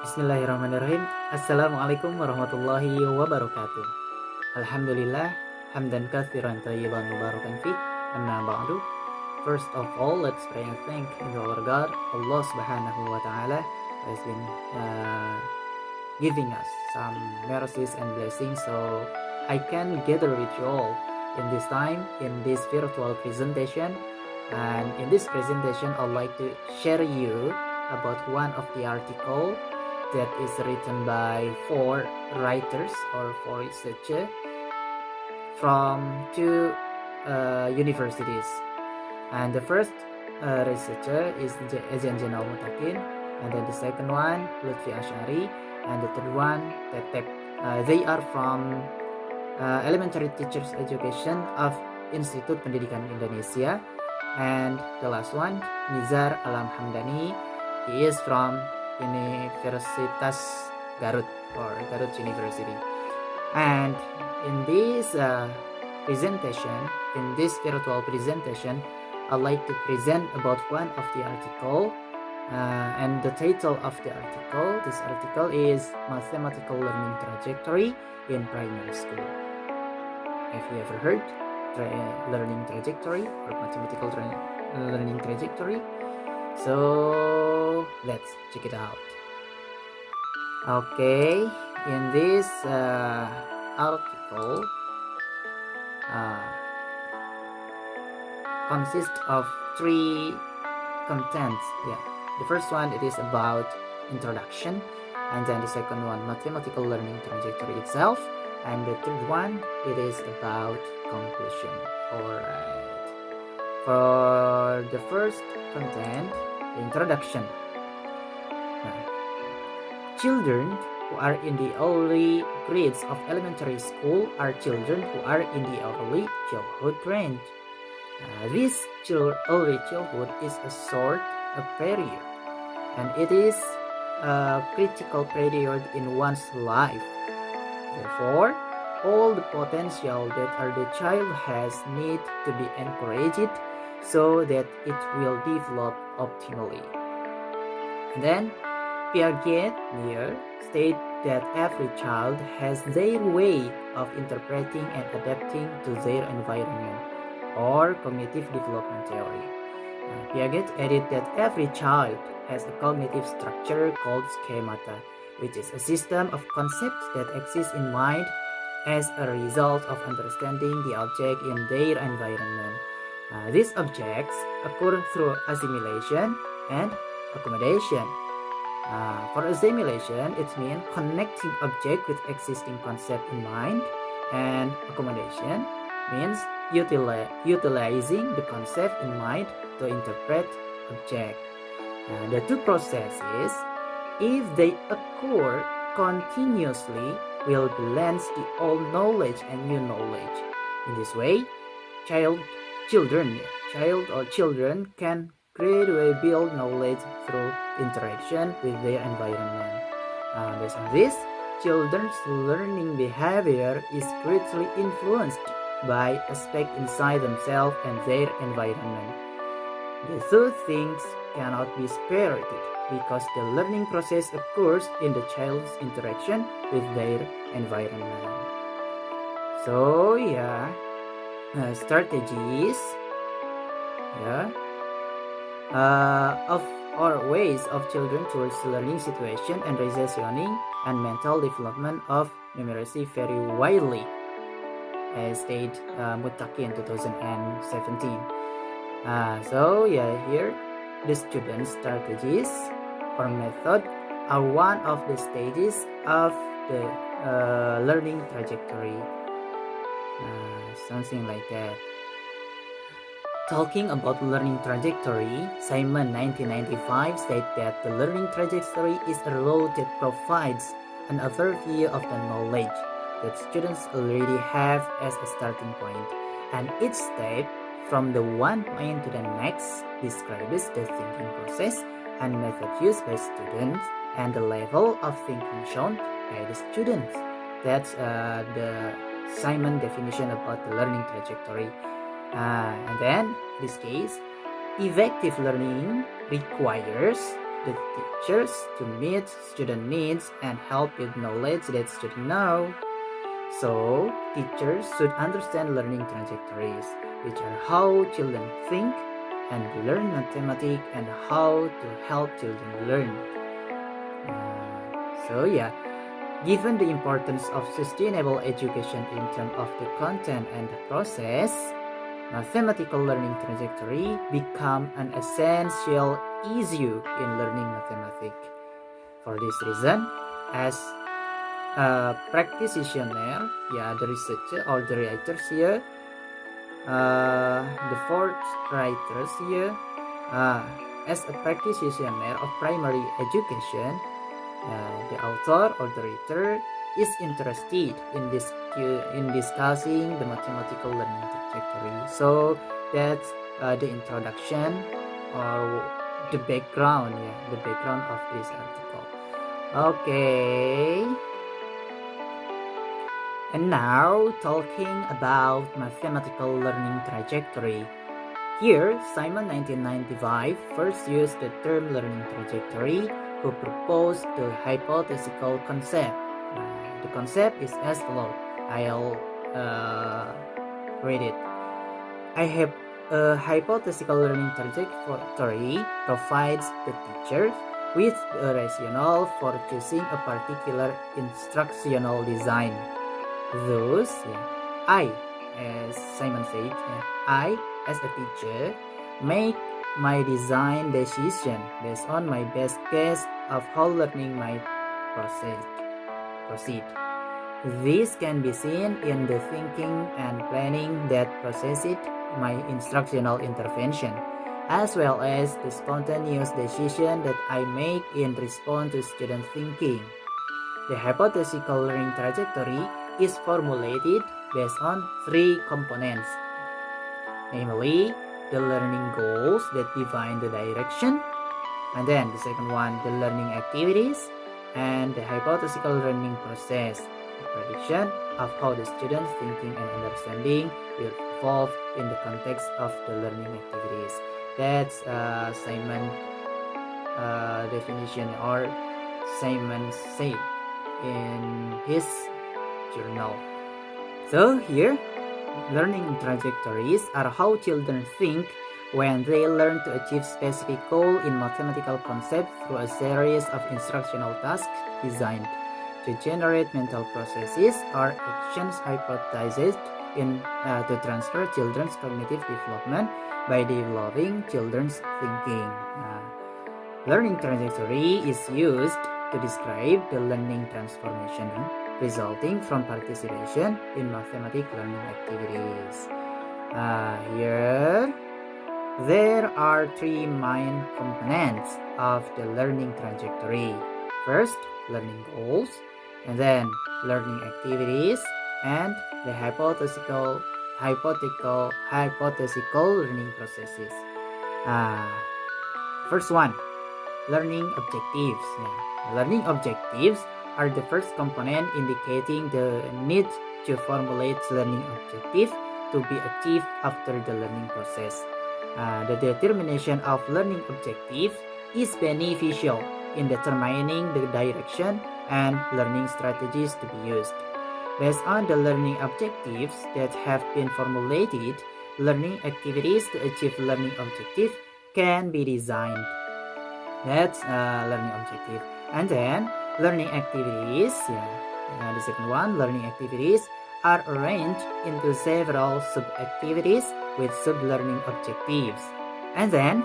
Bismillahirrahmanirrahim. Assalamualaikum warahmatullahi wabarakatuh. Alhamdulillah, hamdan katsiran thayyiban mubarakan fi, amma ba'du. First of all, let's pray and thank our God, Allah Subhanahu wa Ta'ala, has been giving us some mercies and blessings, so I can gather with you all in this time, in this virtual presentation. And in this presentation, I'd like to share you about one of the article that is written by 4 writers or 4 researchers from 2 universities. And the first researcher is Ejen Jenal Mutaqin, and then the second one Lutfi Asyari, and the third one Tetep. They are from Elementary Teachers Education of Institut Pendidikan Indonesia, and the last one Nizar Hamdani. He is from Universitas Garut or Garut University. And in this presentation, in this virtual presentation, I'd like to present about one of the article, and the title of the article, this article is Mathematical Learning Trajectory in Primary School. Have you ever heard learning trajectory or mathematical learning trajectory? So let's check it out. Okay, in this article consists of 3 contents. The first one, it is about introduction, and then the second one, mathematical learning trajectory itself, and the third one, it is about conclusion. Alright, for the first content, the introduction. Children who are in the early grades of elementary school are children who are in the early childhood range. This early childhood is a sort of period, and it is a critical period in one's life. Therefore, all the potential that the child has need to be encouraged so that it will develop optimally. And then Piagets here state that every child has their way of interpreting and adapting to their environment, or cognitive development theory. Piaget added that every child has a cognitive structure called schemata, which is a system of concepts that exist in mind as a result of understanding the object in their environment. These objects occur through assimilation and accommodation. For assimilation, it means connecting object with existing concept in mind, and accommodation means utilizing the concept in mind to interpret object. The two processes, if they occur continuously, will balance the old knowledge and new knowledge. In this way, children can gradually build knowledge through interaction with their environment. Based on this, children's learning behavior is greatly influenced by aspects inside themselves and their environment. The two things cannot be separated because the learning process occurs in the child's interaction with their environment. So strategies of or ways of children towards learning situation and reasoning and mental development of numeracy vary widely, as stated Mutaqin 2017. Here the student strategies or method are one of the stages of the learning trajectory, something like that. Talking about learning trajectory, Simon 1995 stated that the learning trajectory is a road that provides an overview of the knowledge that students already have as a starting point, and each step from the one point to the next describes the thinking process and method used by students and the level of thinking shown by the students. That's the Simon definition about the learning trajectory. And then, in this case, effective learning requires the teachers to meet student needs and help with knowledge that students know. So, teachers should understand learning trajectories, which are how children think and learn mathematics and how to help children learn. Given the importance of sustainable education in terms of the content and the process, mathematical learning trajectory become an essential issue in learning mathematics. For this reason, as a practitioner, the researcher or the writers here, the fourth writers here, as a practitioner of primary education, the author or the writer is interested in discussing the mathematical learning trajectory. So that's the introduction or the background of this article. Okay. And now talking about mathematical learning trajectory. Here, Simon 1995 first used the term learning trajectory, who proposed the hypothetical concept. The concept is as follows. I'll read it. A hypothetical learning trajectory provides the teacher with a rationale for choosing a particular instructional design. Thus, I, as Simon said, I, as a teacher, make my design decision based on my best guess of how learning might proceed. This can be seen in the thinking and planning that preceded my instructional intervention, as well as the spontaneous decision that I make in response to student thinking. The hypothetical learning trajectory is formulated based on three components, namely the learning goals that define the direction, and then the second one, the learning activities, and the hypothetical learning process, the prediction of how the student's thinking and understanding will evolve in the context of the learning activities. That's Simon definition, or Simon said in his journal. So here, learning trajectories are how children think when they learn to achieve specific goal in mathematical concepts through a series of instructional tasks designed to generate mental processes or actions hypothesized to transfer children's cognitive development by developing children's thinking. Learning trajectory is used to describe the learning transformation resulting from participation in mathematics learning activities. Here, there are three main components of the learning trajectory. First, learning goals, and then learning activities, and the hypothetical learning processes. First one, learning objectives. Learning objectives are the first component indicating the need to formulate learning objectives to be achieved after the learning process. The determination of learning objectives is beneficial in determining the direction and learning strategies to be used. Based on the learning objectives that have been formulated, learning activities to achieve learning objectives can be designed. That's learning objective. And then learning activities, the second one, learning activities are arranged into several sub-activities with sub-learning objectives. And then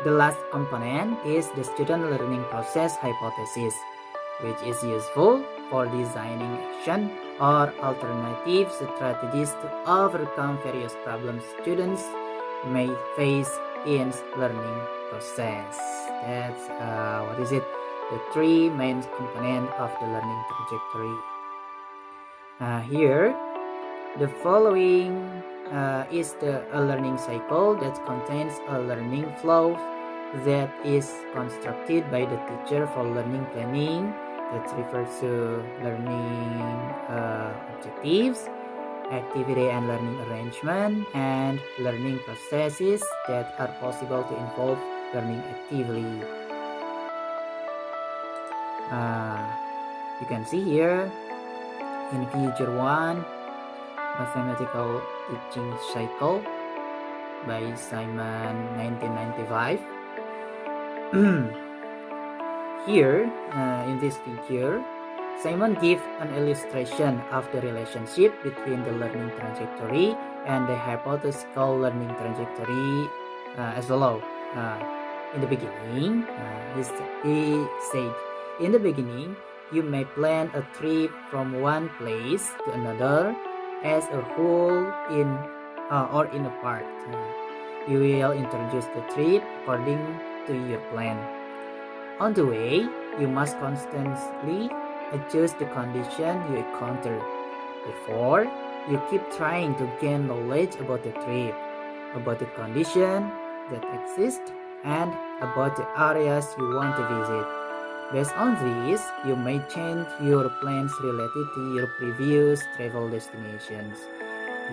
the last component is the student learning process hypothesis, which is useful for designing action or alternative strategies to overcome various problems students may face in learning process. That's the three main components of the learning trajectory. Here, the following is a learning cycle that contains a learning flow that is constructed by the teacher for learning planning, that refers to learning objectives, activity and learning arrangement, and learning processes that are possible to involve learning actively. You can see here in Figure 1, Mathematical Teaching Cycle by Simon 1995. Here, in this figure, Simon gives an illustration of the relationship between the learning trajectory and the hypothetical learning trajectory as follows. In the beginning, he said, in the beginning, you may plan a trip from one place to another as a whole or in a part. You will introduce the trip according to your plan. On the way, you must constantly adjust the condition you encounter. Therefore, you keep trying to gain knowledge about the trip, about the condition that exist, and about the areas you want to visit. Based on this, you may change your plans related to your previous travel destinations.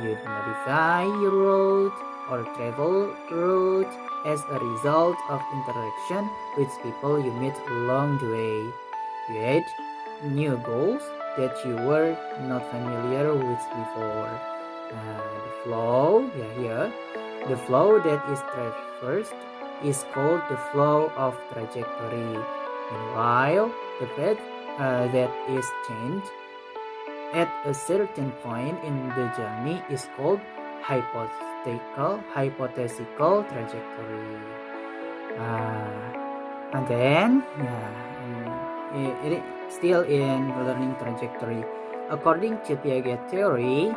You modify your route or travel route as a result of interaction with people you meet along the way. You add new goals that you were not familiar with before. The flow that is traversed is called the flow of trajectory. Meanwhile, the path that is changed at a certain point in the journey is called hypothetical trajectory. And then, it is still in learning trajectory. According to Piagets theory,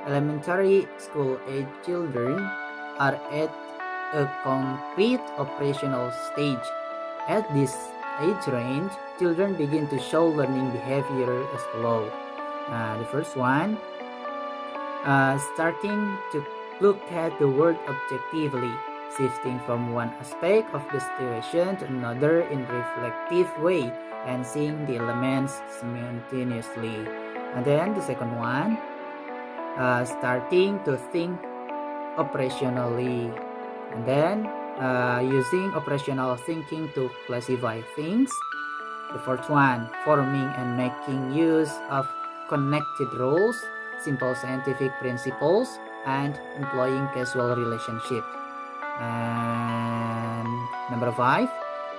elementary school age children are at a concrete operational stage. At this age range, children begin to show learning behavior as follows. The first one, starting to look at the world objectively, shifting from one aspect of the situation to another in a reflective way, and seeing the elements simultaneously. And then the second one, starting to think operationally, and then using operational thinking to classify things. The fourth one, forming and making use of connected rules, simple scientific principles, and employing casual relationships. And number 5,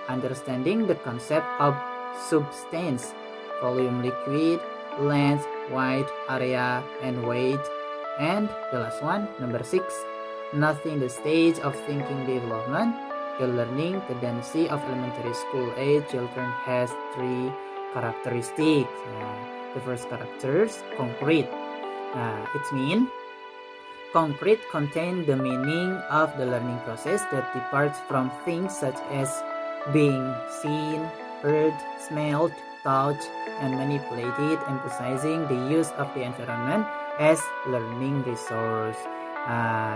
understanding the concept of substance, volume, liquid, length, width, area, and weight. And the last one, number 6, noting the stage of thinking development. The learning tendency of elementary school age children has 3 characteristics. The first characters, concrete. It means concrete contains the meaning of the learning process that departs from things such as being seen, heard, smelled, touched, and manipulated, emphasizing the use of the environment as learning resource.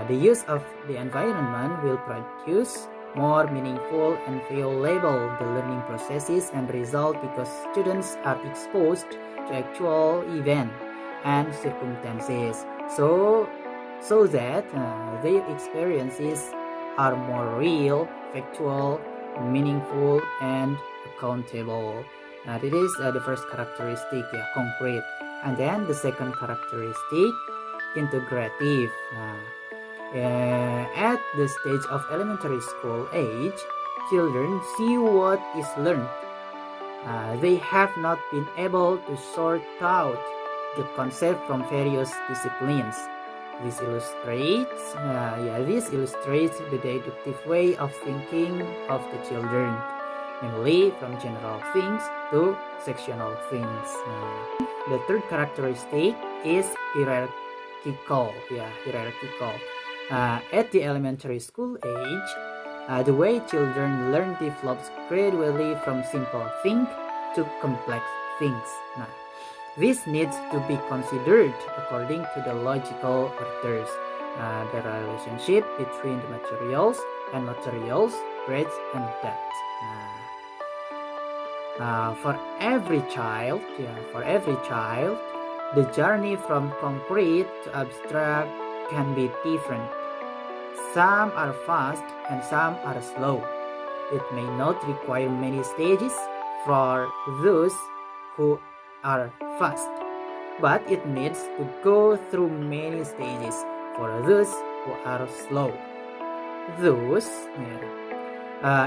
The use of the environment will produce more meaningful and valuable the learning processes and result because students are exposed to actual events and circumstances, so that their experiences are more real, factual, meaningful, and accountable. That is the first characteristic, concrete. And then the second characteristic, integrative. At the stage of elementary school age, children see what is learned. They have not been able to sort out the concept from various disciplines. This illustrates the deductive way of thinking of the children, namely from general things to sectional things. The third characteristic is hierarchical. At the elementary school age, the way children learn develops gradually from simple things to complex things. This needs to be considered according to the logical orders, the relationship between the materials, breadth and depth. For every child, the journey from concrete to abstract can be different. Some are fast and some are slow. It may not require many stages, for those who are fast, but it needs to go through many stages for those who are slow.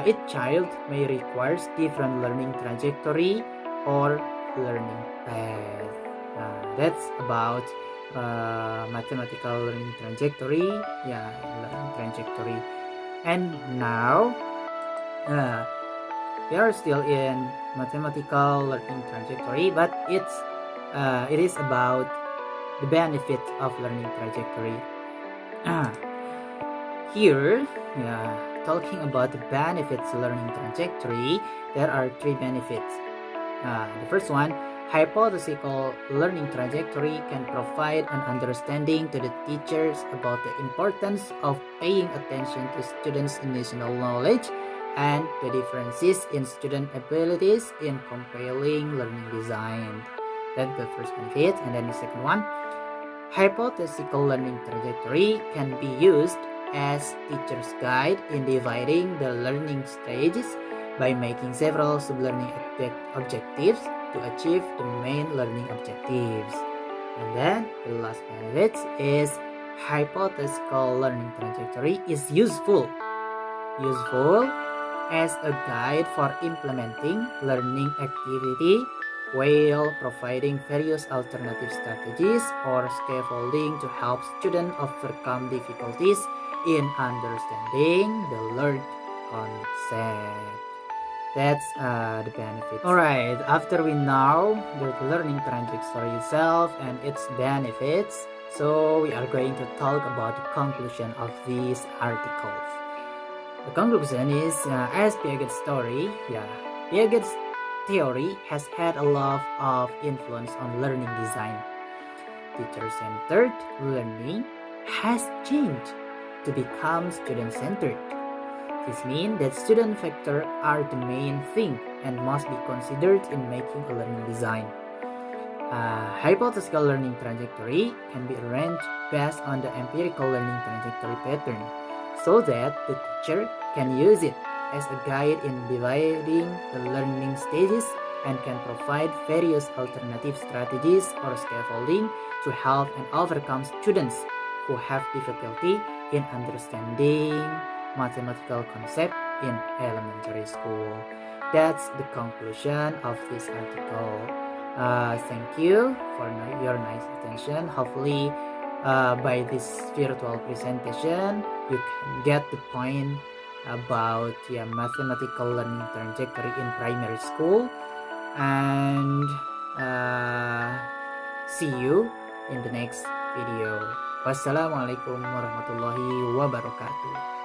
Each child may require different learning trajectory or learning path. That's about mathematical learning trajectory. Learning trajectory. And now we are still in mathematical learning trajectory, but it is about the benefit of learning trajectory. Here, talking about the benefits learning trajectory, there are three benefits. The first one, hypothetical learning trajectory can provide an understanding to the teachers about the importance of paying attention to students' initial knowledge and the differences in student abilities in compelling learning design. That's the first benefit. And then the second one, hypothetical learning trajectory can be used as teacher's guide in dividing the learning stages by making several sub-learning objectives to achieve the main learning objectives. And then the last benefit is hypothetical learning trajectory is useful as a guide for implementing learning activity while providing various alternative strategies or scaffolding to help students overcome difficulties in understanding the learned concept. That's the benefit. Alright, after we know the learning trajectory itself and its benefits, so we are going to talk about the conclusion of these articles. The conclusion is, as Piagets' story, Piagets' theory has had a lot of influence on learning design. Teacher-centered learning has changed to become student-centered. This means that student factors are the main thing and must be considered in making a learning design. Hypothetical learning trajectory can be arranged based on the empirical learning trajectory pattern, so that the teacher can use it as a guide in dividing the learning stages and can provide various alternative strategies or scaffolding to help and overcome students who have difficulty in understanding mathematical concept in elementary school. That's the conclusion of this article. Thank you for your nice attention. Hopefully by this virtual presentation you can get the point about mathematical learning trajectory in primary school, and see you in the next video. Wassalamualaikum warahmatullahi wabarakatuh.